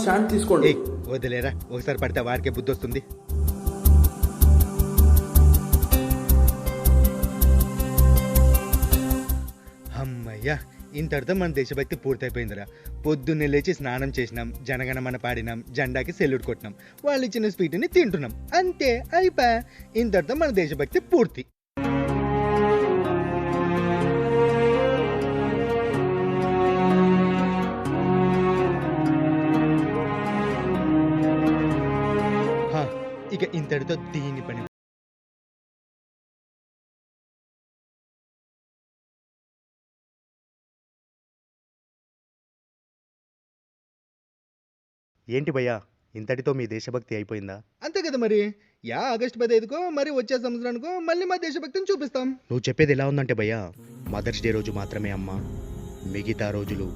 Stand తీసుకోండి. వదిలేరా, ఒకసారి పడితే వాడికే బుద్ధి వస్తుంది. అమ్మయ్యా, ఇంతటితో మన దేశభక్తి పూర్తయిపోయిందిరా. పొద్దున్నే లేచి స్నానం చేసినాం, జనగణమన పాడినాం, జెండాకి సెల్యూట్ కొట్టినాం, వాళ్ళు ఇచ్చిన స్వీట్ని తింటున్నాం, అంతే అయిపోయా. ఇంతటితో మన దేశభక్తి పూర్తి. ఇక ఇంతటితో దీని పని. ఏంటి భయ్యా, ఇంతటితో మీ దేశభక్తి అయిపోయిందా? అంతే కదా మరి. ఆగస్టు 15కో మరి వచ్చే సంవత్సరానికో మళ్ళీ మా దేశభక్తిని చూపిస్తాం. నువ్వు చెప్పేది ఎలా ఉందంటే భయ్యా, మదర్స్ డే రోజు మాత్రమే అమ్మ, మిగతా రోజులు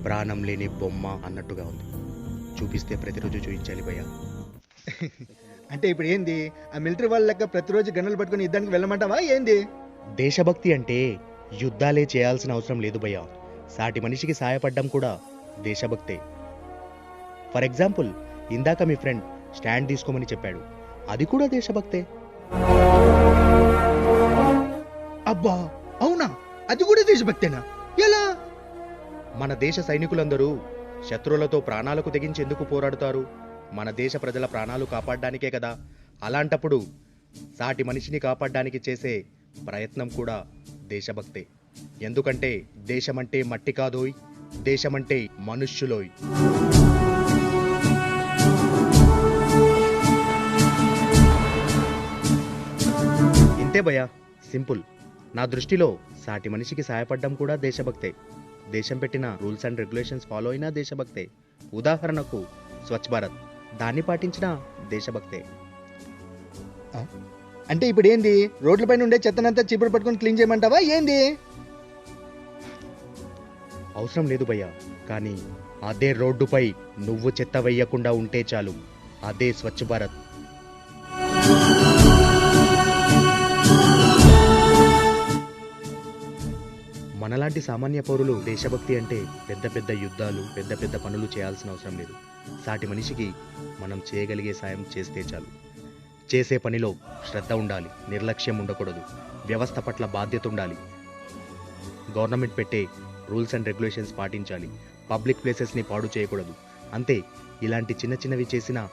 ప్రాణం లేని బొమ్మ అన్నట్టుగా ఉంది. చూపిస్తే ప్రతిరోజు చూపించాలి భయ్యా. అంటే ఇప్పుడు ఏంది, ఆ మిలిటరీ వాళ్ళ లెక్క ప్రతిరోజు గన్నులు పట్టుకుని యుద్ధానికి వెళ్ళమంటావా ఏంది? దేశభక్తి అంటే యుద్ధాలే చేయాల్సిన అవసరం లేదు భయ్యా. సాటి మనిషికి సాయపడ్డం కూడా దేశభక్తే. ఫర్ ఎగ్జాంపుల్, ఇందాక మీ ఫ్రెండ్ స్టాండ్ తీసుకోమని చెప్పాడు, అది కూడా దేశభక్తే. అబ్బా అవునా, అది కూడా దేశభక్తేనా? ఎలా? మన దేశ సైనికులందరూ శత్రువులతో ప్రాణాలకు తెగించేందుకు పోరాడుతారు. మన దేశ ప్రజల ప్రాణాలు కాపాడడానికే కదా. అలాంటప్పుడు సాటి మనిషిని కాపాడడానికి చేసే ప్రయత్నం కూడా దేశభక్తే. ఎందుకంటే దేశమంటే మట్టి కాదోయ్, దేశమంటే మనుష్యులోయ్. ఇంతే భయ్యా, సింపుల్. నా దృష్టిలో సాటి మనిషికి సాయపడడం కూడా దేశభక్తే. దేశం పెట్టిన రూల్స్ అండ్ రెగ్యులేషన్స్ ఫాలో అయినా దేశభక్తే. ఉదాహరణకు స్వచ్ఛ భారత్, దాన్ని పాటించిన దేశభక్తే. అంటే ఇప్పుడు ఏంది, రోడ్లపైన ఉండే చెత్తనంతా చీపురు పట్టుకొని క్లీన్ చేయమంటావా ఏంది? అవసరం లేదు భయ్యా, కానీ అదే రోడ్డుపై నువ్వు చెత్త వేయకుండా ఉంటే చాలు, అదే స్వచ్ఛ భారత్. మనలాంటి సామాన్య పౌరులు దేశభక్తి అంటే పెద్ద పెద్ద యుద్ధాలు, పెద్ద పెద్ద పనులు చేయాల్సిన అవసరం లేదు. సాటి మనిషికి మనం చేయగలిగే సాయం చేస్తే చాలు. చేసే పనిలో శ్రద్ధ ఉండాలి, నిర్లక్ష్యం ఉండకూడదు, వ్యవస్థ పట్ల బాధ్యత ఉండాలి, గవర్నమెంట్ పెట్టే రూల్స్ అండ్ రెగ్యులేషన్స్ పాటించాలి, పబ్లిక్ ప్లేసెస్ని పాడు చేయకూడదు. అంతే. ఇలాంటి చిన్న చిన్నవి చేసినా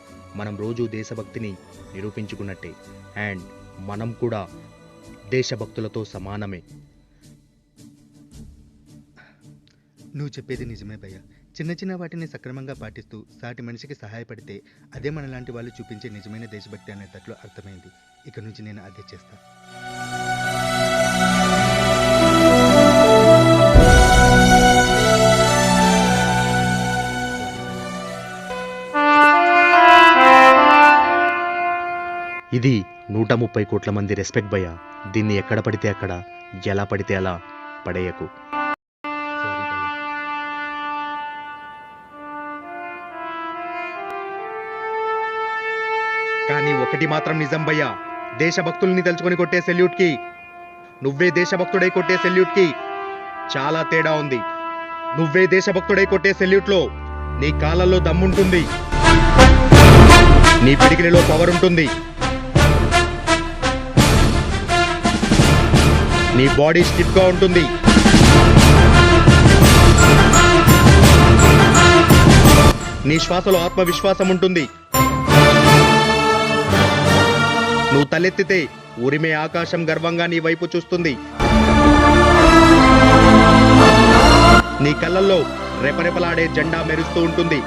మనం రోజు దేశభక్తిని నిరూపించుకున్నట్టే. అండ్ మనం కూడా దేశభక్తులతో సమానమే. నువ్వు చెప్పేది నిజమే భయ్యా. చిన్న చిన్న వాటిని సక్రమంగా పాటిస్తూ సాటి మనిషికి సహాయపడితే అదే మనలాంటి వాళ్ళు చూపించే నిజమైన దేశభక్తి అనేటట్లు అర్థమైంది. ఇక నుంచి నేను అదే చేస్తా. ఇది 130 కోట్ల మంది రెస్పెక్ట్ భయ్యా. దీన్ని ఎక్కడ పడితే అక్కడ, ఎలా పడితే అలా పడేయకు. కానీ ఒకటి మాత్రం నిజం భయ్యా, దేశభక్తుల్ని తలుచుకొని కొట్టే సెల్యూట్ కి, నువ్వే దేశభక్తుడై కొట్టే సెల్యూట్ కి చాలా తేడా ఉంది. నువ్వే దేశభక్తుడై కొట్టే సెల్యూట్ లో నీ కాళ్ళల్లో దమ్ముంటుంది, నీ పిడికిలిలో పవర్ ఉంటుంది, నీ బాడీ స్టిఫ్ గా ఉంటుంది, నీ శ్వాసలో ఆత్మవిశ్వాసం ఉంటుంది. నువ్వు తలెత్తితే ఉరిమే ఆకాశం గర్వంగా నీ వైపు చూస్తుంది. నీ కళ్ళల్లో రెపరెపలాడే జెండా మెరుస్తూ ఉంటుంది.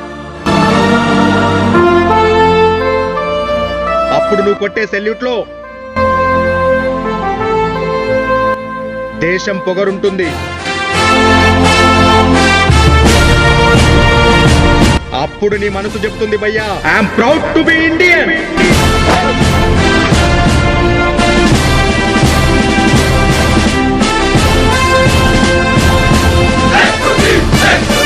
అప్పుడు నువ్వు కొట్టే సెల్యూట్ లో దేశం పొగరుంటుంది. అప్పుడు నీ మనసు చెప్తుంది భయ్యా, I'm proud to be Indian. Let's go!